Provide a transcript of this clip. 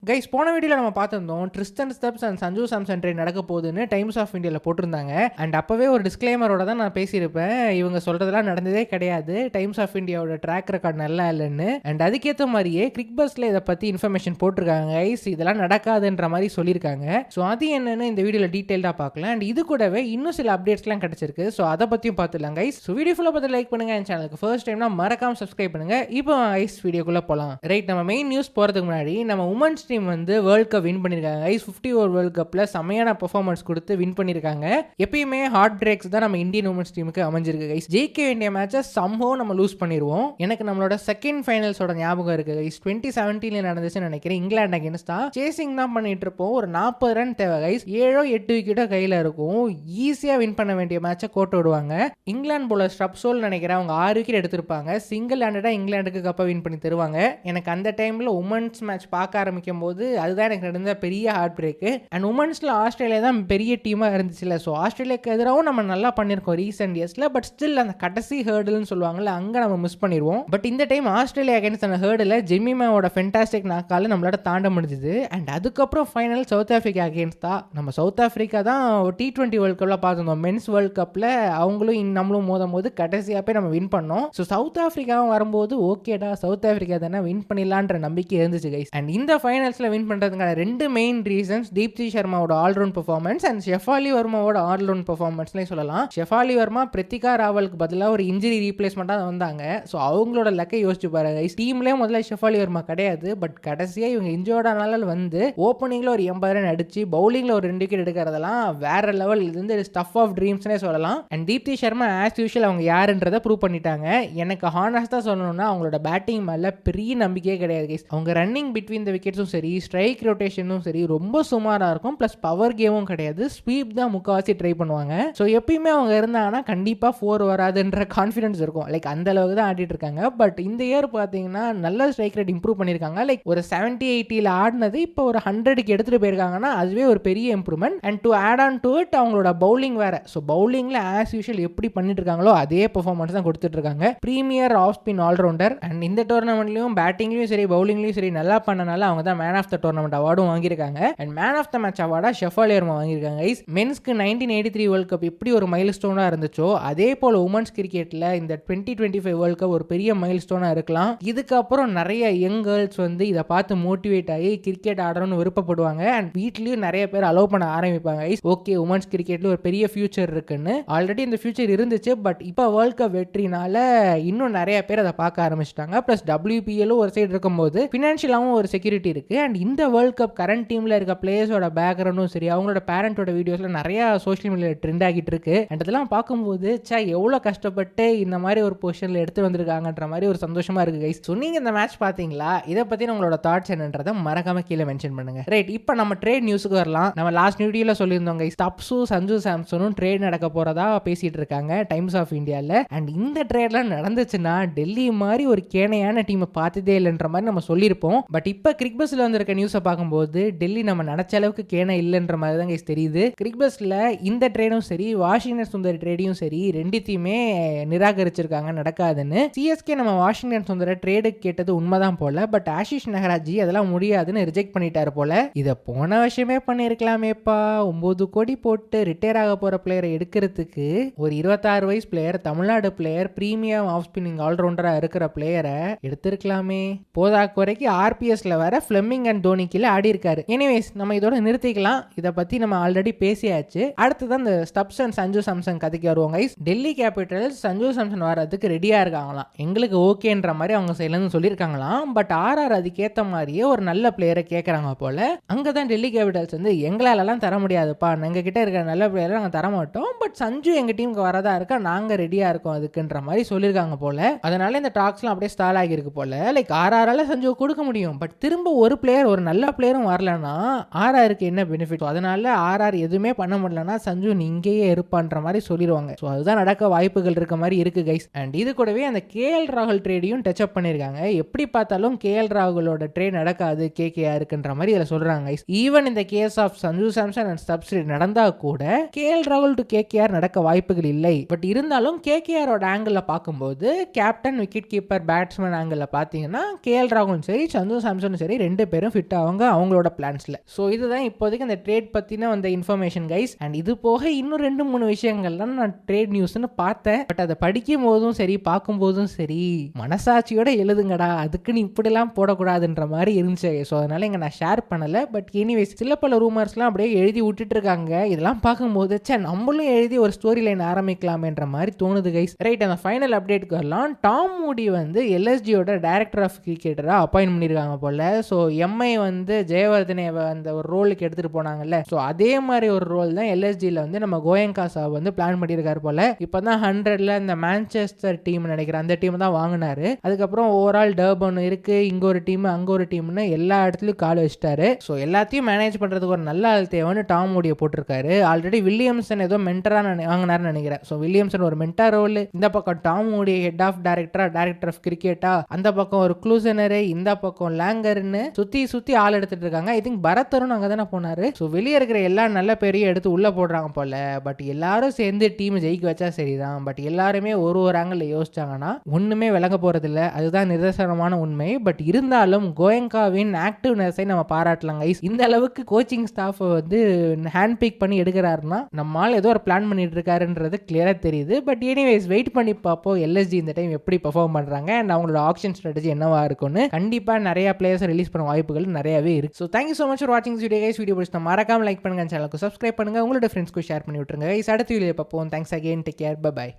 Guys போன வீடியோல நம்ம பார்த்திருந்தோம் Tristan stuffs and Sanju Samson trade நடக்க போகுதுன்னு டைம்ஸ் ஆஃப் இந்தியாவில் போட்டிருந்தாங்க. அண்ட் அப்பவே ஒரு டிஸ்க்ளைமரோட தான் நான் பேசியிருப்பேன், இவங்க சொல்றதெல்லாம் நடந்ததே கிடையாது, டைம்ஸ் ஆஃப் இந்தியாவோட ட்ராக் ரெக்கார்ட் நல்லா இல்லைன்னு. அண்ட் அதுக்கேற்ற மாதிரியே கிரிக் பஸ்ல இதை பத்தி இன்ஃபர்மேஷன் போட்டிருக்காங்க கைஸ், இதெல்லாம் நடக்காதுன்ற மாதிரி சொல்லியிருக்காங்க. ஸோ அது என்னன்னு இந்த வீடியோவில் டீட்டெயிலாக பார்க்கலாம். அண்ட் இது கூடவே இன்னும் சில அப்டேட்ஸ்லாம் கிடைச்சிருக்கு, ஸோ அதை பற்றியும் பார்த்துலாம் கைஸ். ஸோ வீடியோ ஃபுல்லாக பார்த்து லைக் பண்ணுங்க, என் சேனலுக்கு ஃபர்ஸ்ட் டைம்னா மறக்காம சப்ஸ்கிரைப் பண்ணுங்க. இப்போ ஐஸ் வீடியோக்குள்ள போகலாம். ரைட், நம்ம மெயின் நியூஸ் போகிறதுக்கு முன்னாடி நம்ம உமன்ஸ் டீம் வந்து வேர்ல்ட் கப் வின் பண்ணியிருக்காங்க கைஸ். 50 ஓவர் வேர்ல்ட் கப்பில் செமையான பெர்ஃபார்மன்ஸ் கொடுத்து வின் பண்ணியிருக்காங்க. எப்பயுமே ஹார்ட் பிரேக்ஸ் தான் நம்ம இந்தியன் உமன்ஸ் டீமுக்கு அமைஞ்சிருக்கு கைஸ். ஜெயிக்க வேண்டிய மேட்சை சம்பவம் நம்ம லூஸ் பண்ணிடுவோம். எனக்கு நம்மளோட செகண்ட் ஃபைனல்ஸோட ஞாபகம் இருக்கு கைஸ். 2017 நடந்துச்சுன்னு நினைக்கிறேன், இங்கிலாந்து அகேன்ஸ்டா சேசிங் தான் பண்ணிட்டு இருப்போம். ஒரு 40 ரன் தேவை கைஸ், 7-8 விக்கெட்டோ கையில் இருக்கும். ஈஸியாக வின் பண்ண வேண்டிய மேட்சை கோட்டை விடுவாங்க. இங்கிலாந்து போல ஸ்டப்சோல் நினைக்கிறேன், அவங்க 6 விக்கெட் எடுத்திருப்பாங்க. சிங்கிள் ஹேண்டடா இங்கிலாந்துக்கு கப்பை வின் பண்ணி தருவாங்க. எனக்கு அந்த டைமில் உமன்ஸ் மேட்ச் பார்க்க ஆரம்பிக்கும் போது அதுதான் எனக்கு நடந்த பெரிய ஹார்ட் பிரேக்கு. அண்ட் உமன்ஸில் ஆஸ்திரேலியா தான் பெரிய டீமாக இருந்துச்சுல. ஸோ ஆஸ்திரேலியாவுக்கு எதிராகவும் நம்ம நல்லா பண்ணியிருக்கோம் ரீசெண்ட் இயர்ஸில். பட் ஸ்டில் அந்த கடைசி ஹேர்டுன்னு சொல்லுவாங்கல்ல, அங்கே நம்ம மிஸ் பண்ணிடுவோம். பட் இந்த டைம் ஆஸ்திரேலியா அகைன்ஸ்ட் அந்த ஹேர்டில் ஜெமிமாவோட ஃபென்டாஸ்டிக் நாக்கால நம்மளோட தாண்ட முடிஞ்சுது. அண்ட் அதுக்கப்புறம் ஃபைனல் சவுத் ஆஃப்ரிக்கா அகைன்ஸ்ட் தான். நம்ம சவுத் ஆஃப்ரிக்கா தான் T20 வேர்ல்ட் கப்பில் பார்த்துருந்தோம். மென்ஸ் வேர்ல்ட் கப்பில் அவங்களும் நம்மளும் மோதும் போது கடைசியாக போய் நம்ம வின் பண்ணோம். ஸோ சவுத் ஆஃப்ரிக்காவும் வரும்போது ஓகேடா சவுத் ஆஃப்ரிக்கா தானே வின் பண்ணிடலான்ற நம்பிக்கை இருந்துச்சு கைஸ். அண்ட் இந்த ஃபைனல்ஸில் வின் பண்ணுறதுக்கான 2 மெயின் ரீசன்ஸ் தீப்தி சர்மாவோட ஆல்ரவுண்ட் பெர்ஃபார்மன்ஸ் அண்ட் ஷெஃபாலி வர்மாவோட ஆல்ரவுண்ட் பெர்ஃபார்மன்ஸ்லேயும் சொல்லலாம். ஷெஃபாலி வர்மா பிரித்திகா ராவலுக்கு பதிலாக ஒரு இன்ஜுரி ரீப்ளேஸ்மெண்ட்டாக வந்தாங்க. ஸோ அவங்களோட லக்கை யோசிச்சு பாருங்க கைஸ். டீம்லேயே முதல்ல ஷெஃபாலி வர்மா கிடையாது, பட் கடைசியாக இவங்க இன்ஜோர்டானால வந்து ஓப்பனிங்கில் ஒரு 80 ரன் அடிச்சு பவுலிங்கில் ஒரு 2 விக்கெட் எடுக்கிறதெல்லாம் வேற லெவல். இது வந்து ஸ்டஃப் ஆஃப் ட்ரீம்ஸ்னே சொல்லலாம். And Deepti Sharma as usual அவங்க யாருன்றதை ப்ரூவ் பண்ணிட்டாங்க. எனக்கு ஹானஸ்டாக சொல்லணும்னா அவங்களோட பேட்டிங் மேலே பெரிய நம்பிக்கையே கிடையாது கைஸ். அவங்க ரன்னிங் பிட்வீன் த விக்கெட்ஸும் சரி, ஸ்ட்ரைக் ரொட்டேஷனும் சரி ரொம்ப சுமாராக இருக்கும். ப்ளஸ் பவர் கேமும் கிடையாது, ஸ்வீப் தான் முக்கால்வாசி ட்ரை பண்ணுவாங்க. ஸோ எப்பயுமே அவங்க இருந்தாங்கன்னா கண்டிப்பாக 4 வராதுன்ற கான்ஃபிடன்ஸ் இருக்கும். லைக் அந்த அளவுக்கு தான் ஆடிட்டு இருக்காங்க. பட் இந்த இயர் பார்த்தீங்கன்னா நல்ல ஸ்ட்ரைக் ரேட் இம்ப்ரூவ் பண்ணியிருக்காங்க. லைக் ஒரு 70-80 ஆடினது இப்போ ஒரு 100க்கு எடுத்துகிட்டு போயிருக்காங்கன்னா அதுவே ஒரு பெரிய improvement. And to add on to it அவங்களோட பவுலிங் வேற. ஸோ பவுலிங்கில் ஆஸ் யூஷுவல் எப்படி பண்ணிட்டு இருக்காங்களோ அதே பெர்ஃபார்மன்ஸ் தான் கொடுத்துட்டு இருக்காங்க. Premier of spin all rounder. And இந்த டோர்னமெண்ட்லையும் பேட்டிங்லையும் சரி பவுலிங்லையும் சரி நல்லா பண்ணனால அவங்க தான் மேன் ஆஃப் த டோர்னமெண்ட் அவார்டும் வாங்கியிருக்காங்க. And man of the match அவார்டா ஷெஃபாலி வர்மா வாங்கியிருக்காங்க. மென்ஸ்க்கு 1983 வேர்ல்ட் கப் எப்படி ஒரு மைல் ஸ்டோனாக இருந்துச்சோ அதே போல் உமன்ஸ் கிரிக்கெட்டில் இந்த 2025 வேர்ல்ட் கப் ஒரு பெரிய மைல் ஸ்டோனாக இருக்கலாம். இதுக்கப்புறம் நிறைய யங் கேர்ள்ஸ் வந்து இதை பார்த்து மோட்டிவேட் ஆகி கிரிக்கெட் ஆடணும்னு விருப்பப்படுவாங்க. அண்ட் வீட்லேயும் நிறைய பேர் அலோவ் பண்ண ஆரம்பிப்பாங்க. ஓகே உமன்ஸ் கிரிக்கெட்டில் ஒரு பெரிய ஃபியூச்சர் இருக்குன்னு. ஆல்ரெடி இந்த ஃபியூச்சர் இருந்துச்சு, பட் இப்போ வேர்ல்ட் கப் வெற்றினால இன்னும் நிறைய பேர் அதை பார்க்க ஆரம்பிச்சிட்டாங்க. ப்ளஸ் WPL ஒரு சைடு இருக்கும்போது ஃபினான்ஷியலாகவும் ஒரு செக்யூரிட்டி இருக்கு. அண்ட் இந்த வேர்ல்ட் கப் கரண்ட் டீம்ல இருக்க பிளேயர்ஸோட பேக்ரவுண்டும் சரி அவங்களோட பேரண்டோட வீடியோஸ்ல நிறைய சோஷியல் மீடியா ட்ரெண்ட் ஆகிட்டு இருக்கு. அண்ட் அதெல்லாம் பார்க்கும்போது எவ்வளோ கஷ்டப்பட்டு இந்த மாதிரி ஒரு பொசிஷன்ல எடுத்து வந்திருக்காங்கன்ற மாதிரி ஒரு சந்தோஷமா இருக்கு கைஸ். ஸோ நீங்க இந்த மேட்ச் பார்த்தீங்களா? இதை பத்தி உங்களோட தாட்ஸ் என்னன்றதை மறக்காம கீழே மென்ஷன் பண்ணுங்க. ரைட், இப்போ நம்ம ட்ரேட் நியூஸுக்கு வரலாம். நம்ம லாஸ்ட் வீடியோல சொல்லியிருந்தோம் கைஸ், ஸ்டப்ஸு சஞ்சு சாம்சனும் ட்ரேட் நடக்க போறதா பேசிட்டு இருக்காங்க டைம்ஸ் ஆஃப் இந்தியாவில். அண்ட் இந்த ட்ரேட்லாம் நடந்துச்சுன்னா டெல்லி மாதிரி ஒரு கேனையான டீமை பார்த்ததே இல்லைன்ற மாதிரி நம்ம சொல்லியிருப்போம். பட் இப்போ கிரிக் பஸ்ல வந்திருக்க நியூஸை பார்க்கும்போது டெல்லி நம்ம நினைச்ச அளவுக்கு கேனை இல்லைன்ற மாதிரி தான் தெரியுது. கிரிக் பஸ்ல இந்த ட்ரேடும் சரி வாஷிங்டன் சுந்தர் ட்ரேடையும் சரி ரெண்டுத்தையுமே நிராகரிச்சிருக்காங்க, நடக்காதுன்னு. CSK நம்ம வாஷிங்டன் சுந்தர ட்ரேடு கேட்டது உண்மைதான் போல, பட் ஆஷிஷ் நகராஜி அதெல்லாம் முடியாதுன்னு ரிஜெக்ட் பண்ணிட்டாரு போல. இதை போன வருஷமே பண்ணியிருக்கலாமேப்பா. 9 கோடி போட்டு ரிட்டையர் ஆக போற பிளேயரை எடுக்கிறதுக்கு ஒரு 26 வயசு player, Tamil Nadu player, premium of spinning ஆல்ரவுண்டரா இருக்கிற பிளேயரை எடுத்திருக்கலாமே. போதா குறைக்கு RPSல வர ஃபிளெமிங் அண்ட் தோனி கீழே ஆடி இருக்காரு. எனிவேஸ் நம்ம இதோட நிறுத்திக்கலாம். இதை பத்தி நம்ம ஆல்ரெடி பேசியாச்சு. அடுத்ததான் இந்த ஸ்டப்ஸ் அண்ட் சஞ்சு சாம்சன் கதைக்கு வருவாங்க. டெல்லி கேபிட்டல்ஸ் சஞ்சு சாம்சன் வர்றதுக்கு ரெடியா இருக்காங்களாம். எங்களுக்கு ஓகேன்ற மாதிரி அவங்க சைட்லேருந்து சொல்லியிருக்காங்களாம். பட் RR அதுக்கேற்ற மாதிரியே ஒரு நல்ல பிளேயரை கேட்குறாங்க போல. அங்கதான் டெல்லி கேபிட்டல்ஸ் வந்து எங்களாலலாம் தர முடியாதுப்பா, எங்க கிட்ட இருக்கிற நல்ல பிளேயரை நாங்கள் தர மாட்டோம், பட் சஞ்சு எங்க டீமுக்கு வரதா இருக்கா, நாங்க ரெடியா இருக்கோம் அதுக்குன்ற மாதிரி சொல்லியிருக்காங்க போல. அதனால இந்த டாக்ஸ்லாம் அப்படியே ஸ்டால் ஆகியிருக்கு போல. லைக் RRல சஞ்சு கொடுக்க முடியும், பட் திரும்ப ஒரு பிளேயர் ஒரு நல்ல பிளேயரும் வரலன்னா RRக்கு என்ன பெனிஃபிட்? அதனால RR எதுவுமே பண்ண முடியலன்னா சஞ்சு இங்கேயே இருப்பான்ற மாதிரி சொல்லிடுவாங்க. ஸோ அதுதான் நடக்க வாய்ப்புகள் இருக்க மாதிரி இருக்கு கைஸ். அண்ட் இது கூடவே அந்த KL ராகுல் ட்ரேடையும் டச் அப் பண்ணியிருக்காங்க. எப்படி பார்த்தாலும் KL ராகுலோட ட்ரேட் நடக்காது KKR இருக்குன்ற மாதிரி இதில் சொல்றாங்க கைஸ். ஈவன் இந்த case of Sanju Samson and Stubbs நடந்தா கூட KL ராகுல் டு KKR நடக்க வாய்ப்புகள் இல்லை. பட் இருந்தாலும் KKRோட ஆங்கிள் பார்க்கும்போது captain, wicket keeper, batsman angle பார்த்தீங்கன்னா KL ராகுலும் சரி சஞ்சு சாம்சனும் சரி 2 பேரும் ஃபிட் ஆவாங்க அவங்களோட பிளான்ஸ்ல. ஸோ இதுதான் இப்போதைக்கு அந்த ட்ரேட் பத்தின அந்த இன்ஃபர்மேஷன் கைஸ். அண்ட் இது போக இன்னும் 2-3 விஷயங்கள்லாம் நான் ட்ரேட் நியூஸ்னு பார்த்தேன். பட் அதை படிக்கும் போதும் சரி பார்க்கும் போதும் சரி மனசாட்சியோட எழுதுங்கடா, அதுக்குன்னு இப்படிலாம் போடக்கூடாதுன்ற மாதிரி இருந்துச்சு. ஸோ அதனால இங்கே நான் ஷேர் பண்ணலை. பட் எனிவேஸ் சில பல ரூமர்ஸ்லாம் அப்படியே எழுதி விட்டுட்டு இருக்காங்க. இதெல்லாம் பார்க்கும்போது நம்மளும் எழுதி ஒரு ஸ்டோரி லைன் ஆரம்பிக்கலாமேன்ற மாதிரி தோணுது கைஸ். ரைட், அந்த ஃபைனல் அப்டேட்டுக்கு வரலாம். டாம் மூடி வந்து எல்எஸ்ஜியோட டைரக்டர் ஆஃப் கிரிக்கெட்டராக அப்பாயின்ட் பண்ணியிருக்காங்க போல. ஸோ எம்ஐ வந்து ஜெயவர்தனை அந்த ஒரு ரோலுக்கு எடுத்துகிட்டு போனாங்கல்ல, ஸோ அதே மாதிரி ஒரு ரோல் தான் எல்எஸ்ஜியில் வந்து நம்ம கோயங்கா சாப் வந்து பிளான் பண்ணியிருக்காரு போல. இப்போ தான் 100ல் இந்த மான்செஸ்டர் டீம் நினைக்கிறேன் அந்த டீம் தான் வாங்கினாரு. அதுக்கப்புறம் ஓவரால் டர்பன் இருக்கு, இங்கே ஒரு டீம் அங்கே ஒரு டீம்னு எல்லா இடத்துலையும் கால் வச்சிட்டாரு. ஸோ எல்லாத்தையும் மேனேஜ் பண்ணுறதுக்கு ஒரு நல்ல ஆள் தேவைன்னு டாம் மூடியை போட்டிருக்காரு. ஆல்ரெடி வில்லியம்சன் ஏதோ மென்டராக வாங்கினார்னு நினைக்கிறேன். ஸோ வில்லியம்சன் ஒரு மென்டர் ரோல், இந்த பக்கம் டாம் மூடி ஹெட் ஆஃப் டைரக்டர் ஆஃப் கிரிக்கெட்டா, அந்த பக்கம் ஒரு க்ளூசனரு, இந்த பக்கம் லேங்கர்னு சுற்றி ஆள் எடுத்துட்டு இருக்காங்க. ஐ திங்க் பரத்தரும் அங்கே தானே போனாரு. ஸோ வெளியே இருக்கிற எல்லா நல்ல பேரையும் எடுத்து உள்ளே போடுறாங்க போல. பட் எல்லாரும் சேர்ந்து டீம் ஜெயிக்க வச்சா சரிதான். பட் எல்லாருமே ஒரு ஆங்கிள் யோசிச்சாங்கன்னா ஒன்றுமே விளங்க போகிறதில்ல. அதுதான் நிதர்சனமான உண்மை. பட் இருந்தாலும் கோயங்காவின் ஆக்டிவ்னஸை நம்ம பாராட்டலாம் கைஸ். இந்த அளவுக்கு கோச்சிங் ஸ்டாஃப் வந்து ஹேண்ட் பிக் பண்ணி எடுக்கிறாருன்னா நம்மால் ஏதோ ஒரு பிளான் பண்ணிட்டு இருக்காருன்றது கிளியரா தெரியுது. பட் எனிவேஸ் வெயிட் பண்ணி பார்ப்போம் எல்எஸ்ஜி இந்த டைம் எப்படி பெர்ஃபார்ம் பண்றாங்க அண்ட் அவங்களோட ஆக்ஷன் ஸ்ட்ராட்டஜி என்னவா இருக்கும்னு. கண்டிப்பா நிறைய பிளேயர்ஸ் ரிலீஸ் பண்ண வாய்ப்புகள் நிறையவே இருக்கு. So thank you so much for வாட்சிங் திஸ் வீடியோ கைஸ். வீடியோ பிடிச்சா மறக்காம லைக் பண்ணுங்க, சேனலுக்கு சப்ஸ்கிரைப் பண்ணுங்க, உங்களோட ஃப்ரெண்ட்ஸ்க்கு ஷேர் பண்ணி விட்டுருங்க கைஸ். அடுத்த வீடியோ பார்ப்போம். Thanks again, take care, bye by.